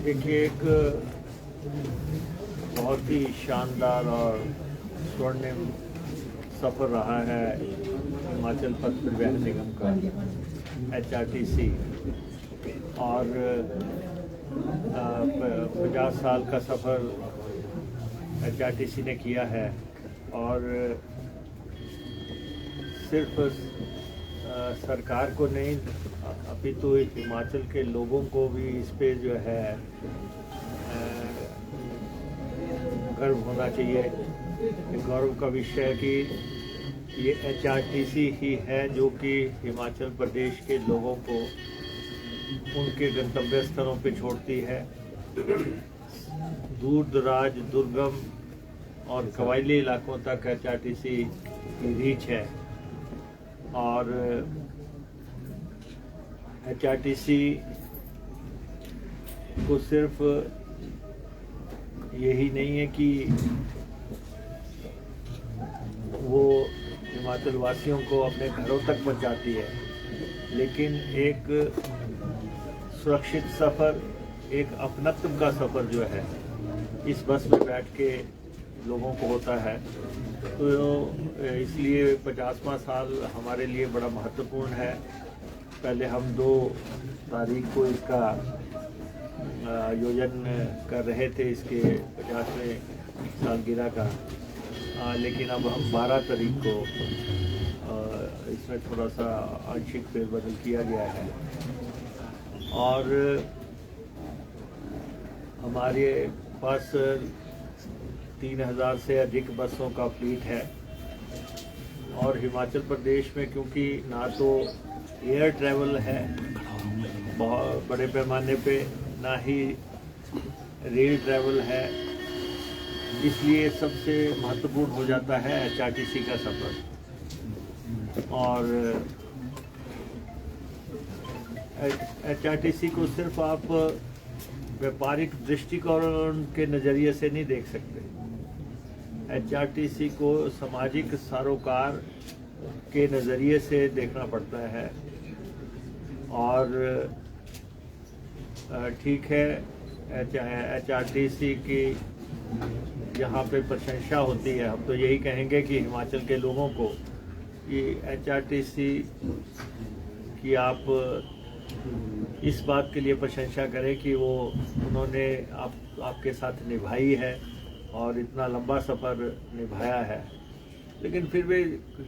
देखिए, एक बहुत ही शानदार और स्वर्णिम सफ़र रहा है हिमाचल पथ परिवहन निगम का, HRTC। और 50 साल का सफ़र HRTC ने किया है और सिर्फ सरकार को नहीं, अपितु हिमाचल के लोगों को भी इस पे जो है गर्व होना चाहिए। गौरव का विषय है कि ये HRTC ही है जो कि हिमाचल प्रदेश के लोगों को उनके गंतव्य स्थलों पे छोड़ती है। दूर दराज, दुर्गम और कबायली इलाकों तक HRTC की रीच है। और HRTC को सिर्फ यही नहीं है कि वो हिमाचल वासियों को अपने घरों तक पहुंचाती है, लेकिन एक सुरक्षित सफ़र, एक अपनत्व का सफ़र जो है इस बस में बैठ के लोगों को होता है। तो इसलिए 50वां साल हमारे लिए बड़ा महत्वपूर्ण है। पहले हम 2 तारीख को इसका आयोजन कर रहे थे, इसके 50वें सालगिरह का, लेकिन अब हम 12 तारीख को इसमें थोड़ा सा आंशिक फेरबदल किया गया है। और हमारे पास 3000 से अधिक बसों का फ्लीट है। और हिमाचल प्रदेश में क्योंकि ना तो एयर ट्रैवल है बहुत बड़े पैमाने पे, ना ही रेल ट्रैवल है, इसलिए सबसे महत्वपूर्ण हो जाता है HRTC का सफ़र। और HRTC को सिर्फ आप व्यापारिक दृष्टिकोण के नज़रिए से नहीं देख सकते। HRTC को सामाजिक सरोकार के नज़रिए से देखना पड़ता है। और ठीक है, HRTC की जहाँ पे प्रशंसा होती है, हम तो यही कहेंगे कि हिमाचल के लोगों को कि HRTC की आप इस बात के लिए प्रशंसा करें कि वो उन्होंने आपके साथ निभाई है और इतना लंबा सफ़र निभाया है। लेकिन फिर भी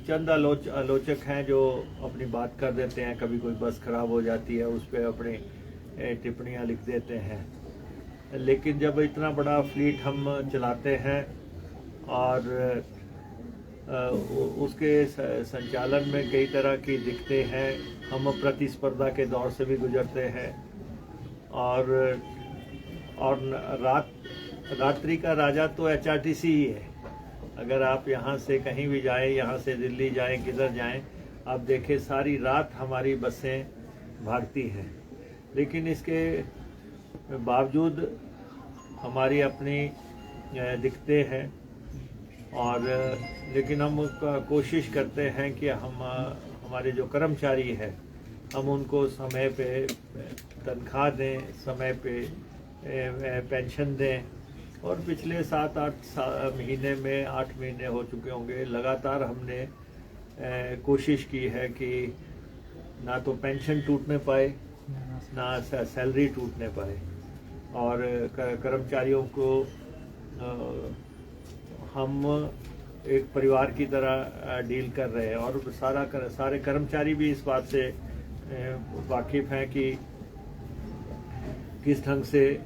चंद आलोचक हैं जो अपनी बात कर देते हैं। कभी कोई बस खराब हो जाती है, उस पर अपनी टिप्पणियां लिख देते हैं। लेकिन जब इतना बड़ा फ्लीट हम चलाते हैं और उसके संचालन में कई तरह की दिक्कतें हैं, हम प्रतिस्पर्धा के दौर से भी गुजरते हैं। और रात्रि का राजा तो HRTC ही है। अगर आप यहाँ से कहीं भी जाएं, यहाँ से दिल्ली जाएं, किधर जाएं, आप देखें सारी रात हमारी बसें भागती हैं। लेकिन इसके बावजूद हमारी अपनी दिक्कतें हैं। और लेकिन हम कोशिश करते हैं कि हमारे जो कर्मचारी हैं, हम उनको समय पे तनख्वाह दें, समय पे पेंशन दें। और पिछले 7-8 महीने में 8 महीने हो चुके होंगे, लगातार हमने कोशिश की है कि ना तो पेंशन टूटने पाए, ना सैलरी टूटने पाए। और कर्मचारियों को हम एक परिवार की तरह डील कर रहे हैं। और सारे कर्मचारी भी इस बात से वाकिफ़ हैं कि किस ढंग से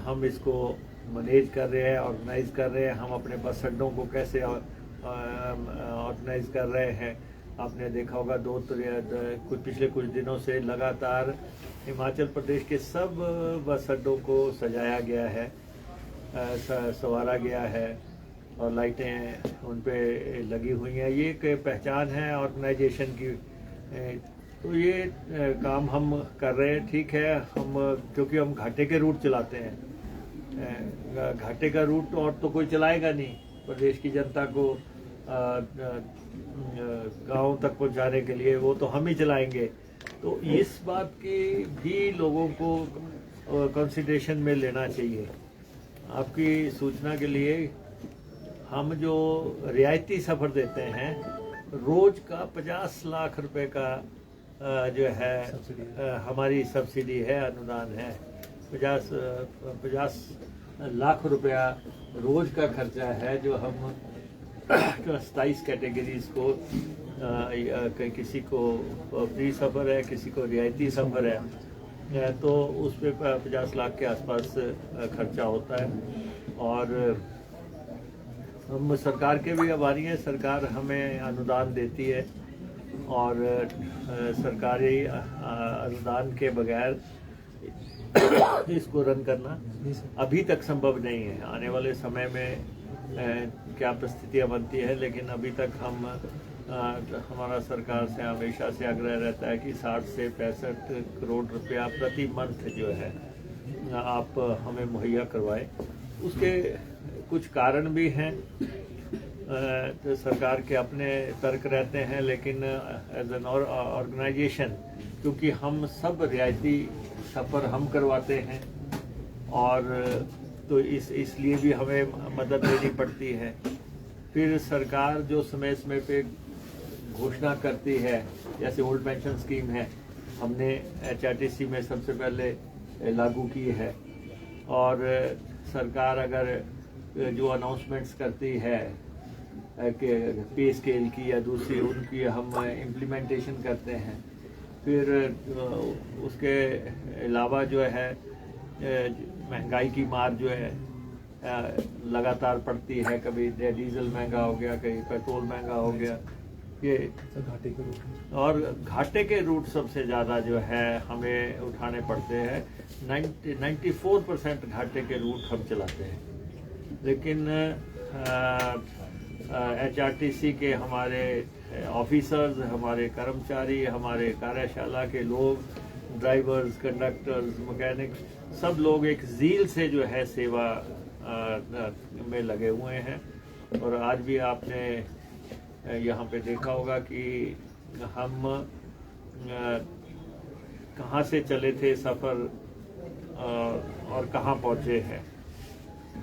हम इसको मैनेज कर रहे हैं, ऑर्गेनाइज़ कर रहे हैं। हम अपने बस अड्डों को कैसे ऑर्गेनाइज़ कर रहे हैं। आपने देखा होगा पिछले कुछ दिनों से लगातार हिमाचल प्रदेश के सब बस अड्डों को सजाया गया है, संवारा गया है और लाइटें उन पे लगी हुई हैं। ये एक पहचान है ऑर्गेनाइजेशन की। तो ये काम हम कर रहे हैं। ठीक है, हम क्योंकि हम घाटे के रूट चलाते हैं, घाटे का रूट और तो कोई चलाएगा नहीं। प्रदेश की जनता को गाँव तक पहुंचाने के लिए वो तो हम ही चलाएंगे। तो इस बात की भी लोगों को कंसिडरेशन में लेना चाहिए। आपकी सूचना के लिए हम जो रियायती सफ़र देते हैं, रोज़ का 50 लाख रुपए का जो है हमारी सब्सिडी है, अनुदान है। 50 लाख रुपया रोज़ का खर्चा है जो हम 27 कैटेगरीज को किसी को फ्री सफ़र है, किसी को रियायती सफ़र है, तो उस पर 50 लाख के आसपास खर्चा होता है। और हम सरकार के भी आभारी हैं, सरकार हमें अनुदान देती है और सरकारी अनुदान के बगैर इसको रन करना अभी तक संभव नहीं है। आने वाले समय में क्या परिस्थितियाँ बनती है, लेकिन अभी तक हमारा सरकार से हमेशा से आग्रह रहता है कि 60 से 65 करोड़ रुपया प्रति मंथ जो है आप हमें मुहैया करवाएं। उसके कुछ कारण भी हैं, तो सरकार के अपने तर्क रहते हैं, लेकिन एज एन ऑर्गेनाइजेशन, क्योंकि हम सब रियायती सफ़र हम करवाते हैं और तो इसलिए भी हमें मदद लेनी पड़ती है। फिर सरकार जो समय समय पे घोषणा करती है, जैसे ओल्ड पेंशन स्कीम है, हमने HRTC में सबसे पहले लागू की है। और सरकार अगर जो अनाउंसमेंट्स करती है कि पे स्केल की या दूसरी, उनकी हम इम्प्लीमेंटेशन करते हैं। फिर उसके अलावा जो है महंगाई की मार जो है लगातार पड़ती है, कभी डीजल महंगा हो गया, कभी पेट्रोल महंगा हो गया, ये घाटे के रूट, और घाटे के रूट सबसे ज़्यादा जो है हमें उठाने पड़ते हैं। 94% घाटे के रूट हम चलाते हैं, लेकिन HRTC के हमारे ऑफिसर्स, हमारे कर्मचारी, हमारे कार्यशाला के लोग, ड्राइवर्स, कंडक्टर्स, मैकेनिक्स, सब लोग एक ज़ील से जो है सेवा में लगे हुए हैं। और आज भी आपने यहाँ पे देखा होगा कि हम कहाँ से चले थे सफ़र और कहाँ पहुँचे हैं।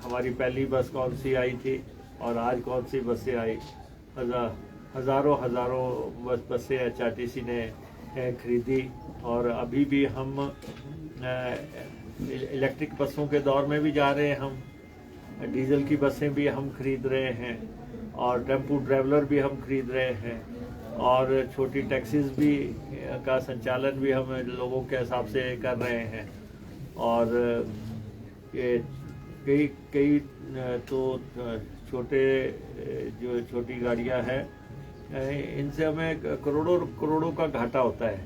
हमारी पहली बस कौन सी आई थी और आज कौन सी बसें आई। हज़ारों बसें HRTC ने खरीदी, और अभी भी हम इलेक्ट्रिक बसों के दौर में भी जा रहे हैं। हम डीजल की बसें भी हम खरीद रहे हैं और टेम्पो ट्रैवलर भी हम खरीद रहे हैं, और छोटी टैक्सीज भी का संचालन भी हम लोगों के हिसाब से कर रहे हैं। और ये कई तो छोटी गाड़ियां हैं, इनसे हमें करोड़ों का घाटा होता है,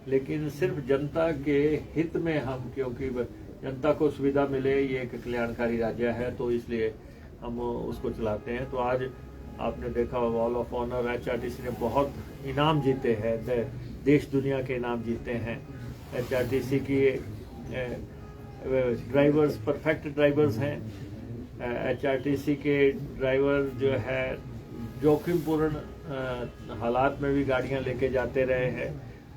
लेकिन सिर्फ जनता के हित में हम, क्योंकि जनता को सुविधा मिले, ये एक कल्याणकारी राज्य है, तो इसलिए हम उसको चलाते हैं। तो आज आपने देखा वॉल ऑफ ऑनर, HRTC ने बहुत इनाम जीते हैं, देश दुनिया के इनाम जीते हैं। HRTC की ड्राइवर्स परफेक्ट ड्राइवर्स हैं। HRTC के ड्राइवर जो है जोखिमपूर्ण हालात में भी गाड़ियां लेके जाते रहे हैं।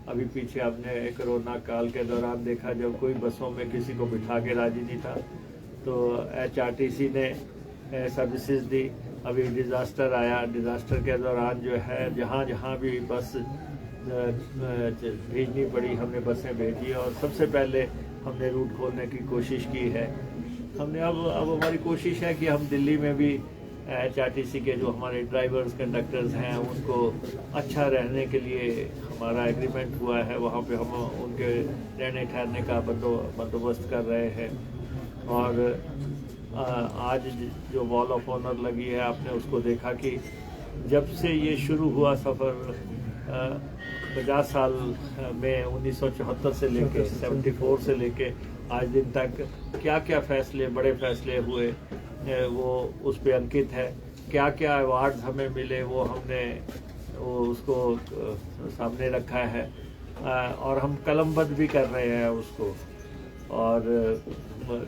अभी पीछे आपने कोरोना काल के दौरान देखा, जब कोई बसों में किसी को बिठा के राजी नहीं था, तो HRTC ने सर्विसेज दी। अभी डिज़ास्टर आया, डिज़ास्टर के दौरान जो है जहाँ भी बस भेजनी पड़ी, हमने बसें भेजी, और सबसे पहले हमने रूट खोलने की कोशिश की है। हमने अब हमारी कोशिश है कि हम दिल्ली में भी HRTC के जो हमारे ड्राइवर्स, कंडक्टर्स हैं, उनको अच्छा रहने के लिए हमारा एग्रीमेंट हुआ है, वहाँ पे हम उनके रहने ठहरने का बंदोबस्त कर रहे हैं। और आज जो वॉल ऑफ ऑनर लगी है, आपने उसको देखा कि जब से ये शुरू हुआ सफ़र 50 साल में 1974 से लेके 74 से लेके आज दिन तक क्या क्या फैसले, बड़े फैसले हुए, वो उस पे अंकित है। क्या क्या अवार्ड्स हमें मिले, वो हमने उसको सामने रखा है, और हम कलमबद्ध भी कर रहे हैं उसको। और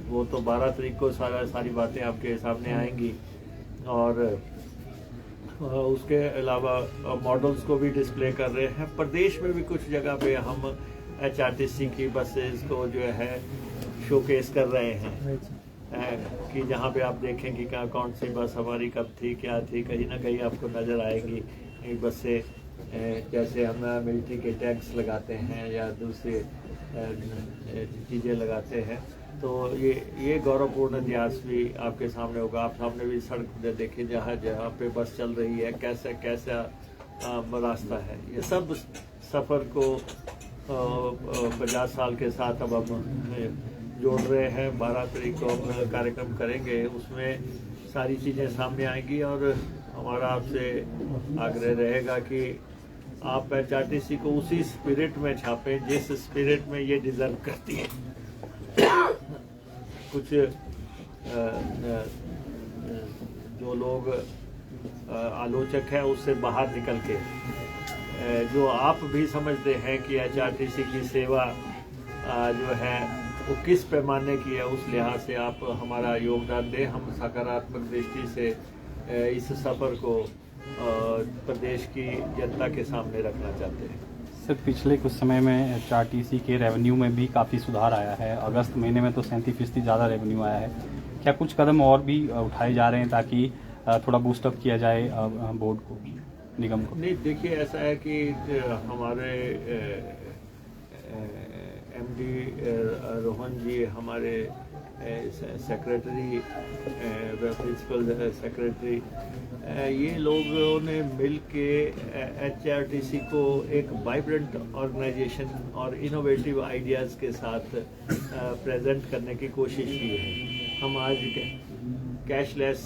वो तो 12 तारीख को सारी बातें आपके सामने आएंगी। और उसके अलावा मॉडल्स को भी डिस्प्ले कर रहे हैं। प्रदेश में भी कुछ जगह पे हम HRTC की बसेस को जो है शोकेस कर रहे हैं कि जहाँ पे आप देखें कि कौन सी बस हमारी कब थी, क्या थी, कहीं ना कहीं आपको नज़र आएगी एक बस से। जैसे हम मिलिट्री के टैंक्स लगाते हैं या दूसरे चीज़ें लगाते हैं, तो ये गौरवपूर्ण इतिहास भी आपके सामने होगा। आप सामने भी सड़क देखिए जहाँ जहाँ पे बस चल रही है, कैसा कैसा रास्ता है। ये सब सफ़र को 50 साल के साथ अब हम जोड़ रहे हैं। 12 तारीख को हम कार्यक्रम करेंगे, उसमें सारी चीज़ें सामने आएंगी और हमारा आपसे आग्रह रहेगा कि आप HRTC को उसी स्पिरिट में छापें जिस स्पिरिट में ये डिज़र्व करती है। कुछ जो लोग आलोचक है उससे बाहर निकल के जो आप भी समझते हैं कि HRTC की सेवा जो है वो किस पैमाने की है, उस लिहाज से आप हमारा योगदान दें। हम सकारात्मक दृष्टि से इस सफ़र को प्रदेश की जनता के सामने रखना चाहते हैं। सर, पिछले कुछ समय में HRTC के रेवेन्यू में भी काफ़ी सुधार आया है। अगस्त महीने में तो 37% ज़्यादा रेवेन्यू आया है। क्या कुछ कदम और भी उठाए जा रहे हैं ताकि थोड़ा बूस्टअप किया जाए बोर्ड को, निगम को? नहीं, देखिए ऐसा है कि हमारे MD रोहन जी, हमारे सेक्रेटरी, प्रिंसिपल सेक्रेटरी, ये लोगों ने मिल के HRTC को एक वाइब्रेंट ऑर्गेनाइजेशन और इनोवेटिव आइडियाज़ के साथ प्रेजेंट करने की कोशिश की है। हम आज कैशलेस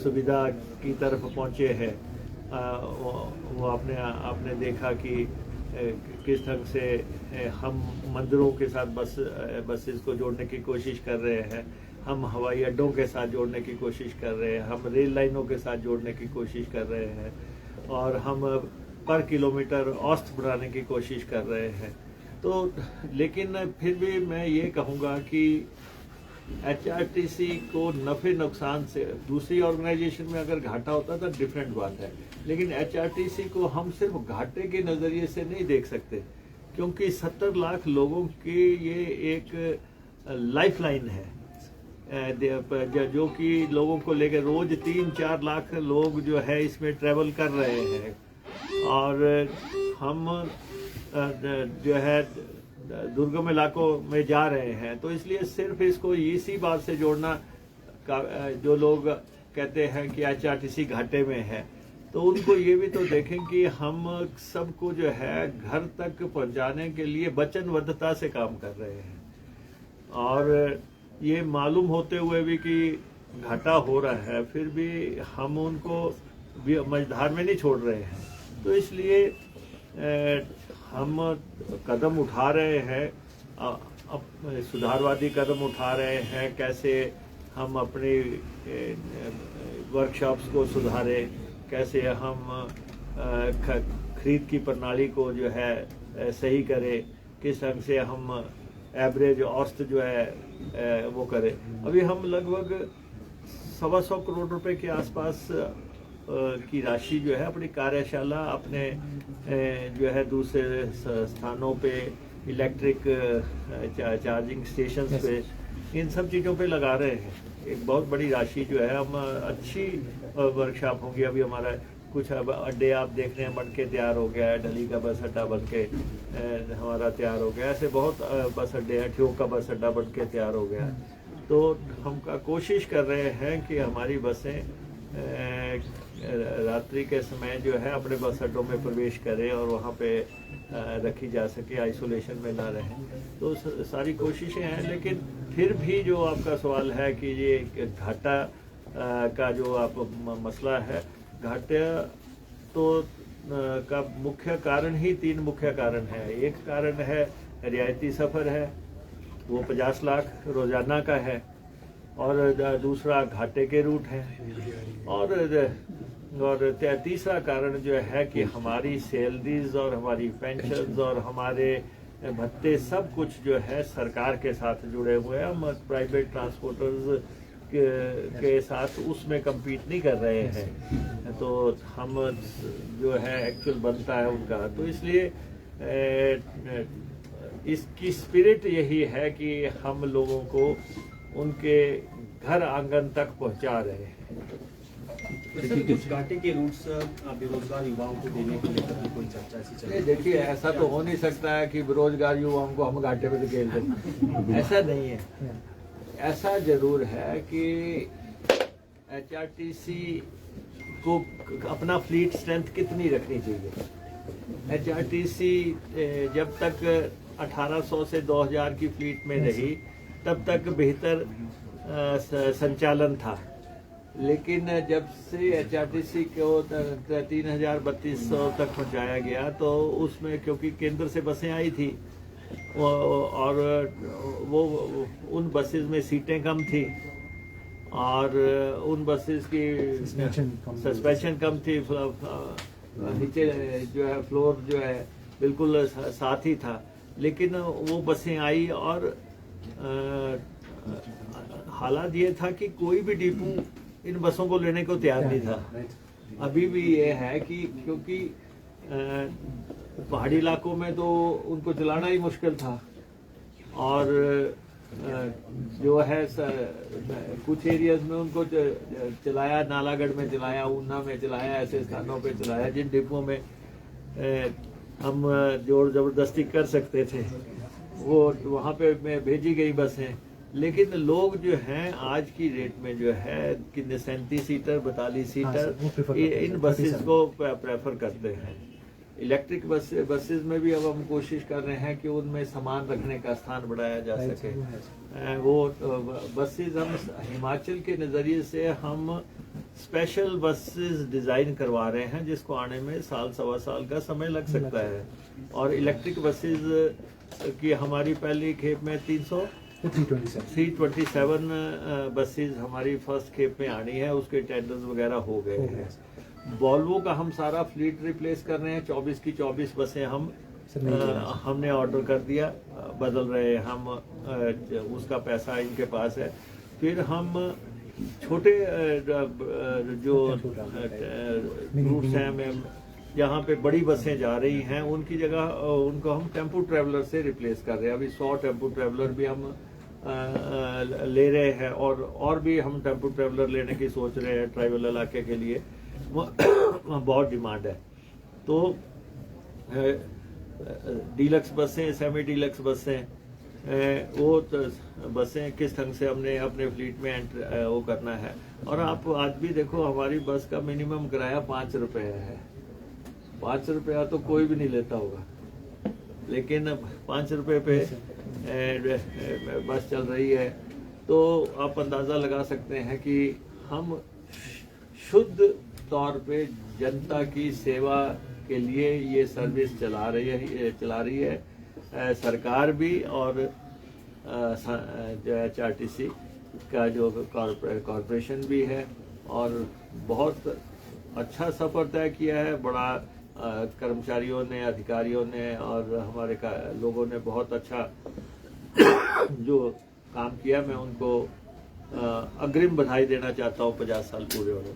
सुविधा की तरफ पहुंचे हैं। वो आपने देखा कि किस ढंग से हम मंदिरों के साथ बसेस को जोड़ने की कोशिश कर रहे हैं, हम हवाई अड्डों के साथ जोड़ने की कोशिश कर रहे हैं, हम रेल लाइनों के साथ जोड़ने की कोशिश कर रहे हैं और हम पर किलोमीटर औसत बढ़ाने की कोशिश कर रहे हैं। तो लेकिन फिर भी मैं ये कहूँगा कि HRTC को नफ़े नुकसान से, दूसरी ऑर्गेनाइजेशन में अगर घाटा होता था डिफरेंट बात है, लेकिन HRTC को हम सिर्फ घाटे के नज़रिए से नहीं देख सकते, क्योंकि 70 लाख लोगों की ये एक लाइफलाइन है जो कि लोगों को लेकर रोज 3-4 लाख लोग जो है इसमें ट्रैवल कर रहे हैं और हम जो है दुर्गम इलाकों में जा रहे हैं। तो इसलिए सिर्फ इसको इसी बात से जोड़ना जो लोग कहते हैं कि HRTC घाटे में है, तो उनको ये भी तो देखें कि हम सबको जो है घर तक पहुंचाने के लिए वचनबद्धता से काम कर रहे हैं और ये मालूम होते हुए भी कि घाटा हो रहा है, फिर भी हम उनको मझधार में नहीं छोड़ रहे हैं। तो इसलिए हम कदम उठा रहे हैं, सुधारवादी कदम उठा रहे हैं। कैसे हम अपनी वर्कशॉप्स को सुधारें, कैसे हम खरीद की प्रणाली को जो है सही करें, किस ढंग से हम एवरेज औसत जो है वो करें। अभी हम लगभग 125 करोड़ रुपए के आसपास की राशि जो है अपनी कार्यशाला, अपने जो है दूसरे स्थानों पे, इलेक्ट्रिक चार्जिंग स्टेशंस पे, इन सब चीज़ों पे लगा रहे हैं। एक बहुत बड़ी राशि जो है, हम अच्छी वर्कशॉप होंगी। अभी हमारा कुछ अड्डे आप देख रहे हैं बन के तैयार हो गया है, ढली का बस अड्डा बन के हमारा तैयार हो गया। ऐसे बहुत बस अड्डे हैं, ठियोग का बस अड्डा बन के तैयार हो गया है। तो हम कोशिश कर रहे हैं कि हमारी बसें रात्रि के समय जो है अपने बस अड्डों में प्रवेश करें और वहाँ पे रखी जा सके, आइसोलेशन में ना रहें। तो सारी कोशिशें हैं, लेकिन फिर भी जो आपका सवाल है कि ये घाटा का जो आप मसला है, घाटे तो का मुख्य कारण ही 3 मुख्य कारण है। एक कारण है रियायती सफ़र है, वो 50 लाख रोज़ाना का है, और दूसरा घाटे के रूट है, और तीसरा कारण जो है कि हमारी सैलरीज और हमारी पेंशन्स और हमारे भत्ते सब कुछ जो है सरकार के साथ जुड़े हुए हैं। हम प्राइवेट ट्रांसपोर्टर्स के साथ उसमें compete नहीं कर रहे हैं, तो हम जो है एक्चुअल बनता है उनका। तो इसलिए इसकी स्पिरिट यही है कि हम लोगों को उनके घर आंगन तक पहुंचा रहे हैं। सर, कुछ घाटे के रूट्स बेरोजगार युवाओं को देने को लेकर भी कोई चर्चा ऐसी चल रही है? देखिए, ऐसा तो हो नहीं सकता है कि बेरोजगार युवाओं को हम घाटे में धकेल दें। ऐसा नहीं है। ऐसा जरूर है कि एचआरटीसी को अपना फ्लीट स्ट्रेंथ कितनी रखनी चाहिए। एचआरटीसी जब तक 1800 से 2000 की फ्लीट में रही तब तक बेहतर संचालन था, लेकिन जब से एचआरटीसी को 3000-3200 तक पहुंचाया गया तो उसमें क्योंकि केंद्र से बसें आई थी और वो उन बसेस में सीटें कम थी और उन बसेस की सस्पेंशन कम थी, नीचे जो है फ्लोर जो है बिल्कुल साथ ही था, लेकिन वो बसें आई और हालात ये था कि कोई भी डिपो इन बसों को लेने को तैयार नहीं था। अभी भी ये है कि क्योंकि पहाड़ी इलाकों में तो उनको चलाना ही मुश्किल था और जो है कुछ एरियाज में उनको चलाया, नालागढ़ में चलाया, ऊना में चलाया, ऐसे स्थानों पे चलाया जिन डिपो में हम जोर जबरदस्ती कर सकते थे, वो वहाँ पे भेजी गई बसें। लेकिन लोग जो हैं आज की डेट में जो है कि 37 सीटर 42 सीटर इन बसेस को प्रेफर करते हैं। इलेक्ट्रिक बसेस में भी अब हम कोशिश कर रहे हैं कि उनमें सामान रखने का स्थान बढ़ाया जा सके। वो बसेस हम हिमाचल के नज़रिए से हम स्पेशल बसेस डिज़ाइन करवा रहे हैं जिसको आने में साल सवा साल का समय लग सकता है। और इलेक्ट्रिक बसेस की हमारी पहली खेप में 327 बसेस हमारी फर्स्ट खेप में आनी है, उसके टेंडर्स वगैरह हो गए हैं। वॉल्वो का हम सारा फ्लीट रिप्लेस कर रहे हैं, 24 की 24 बसें हमने ऑर्डर कर दिया, बदल रहे हैं हम, उसका पैसा इनके पास है। फिर हम छोटे जो रूट्स हैं जहाँ पे बड़ी बसें जा रही हैं उनकी जगह उनको हम टेम्पो ट्रैवलर से रिप्लेस कर रहे हैं। अभी 100 टेम्पो ट्रैवलर भी हम ले रहे हैं और भी हम टेम्पो ट्रैवलर लेने की सोच रहे हैं ट्राइबल इलाके के लिए, बहुत डिमांड है। तो डीलक्स बसें, सेमी डीलक्स बसें, वो बसें किस ढंग से हमने अपने फ्लीट में वो करना है। और आप आज भी देखो हमारी बस का मिनिमम किराया 5 रुपये है। 5 रुपया तो कोई भी नहीं लेता होगा, लेकिन 5 रुपये पे बस चल रही है। तो आप अंदाज़ा लगा सकते हैं कि हम शुद्ध तौर पे जनता की सेवा के लिए ये सर्विस चला रही है सरकार भी और जो एचआरटीसी का जो कॉरपोरेशन भी है। और बहुत अच्छा सफ़र तय किया है, बड़ा कर्मचारियों ने, अधिकारियों ने और हमारे लोगों ने बहुत अच्छा जो काम किया। मैं उनको अग्रिम बधाई देना चाहता हूँ 50 साल पूरे होने।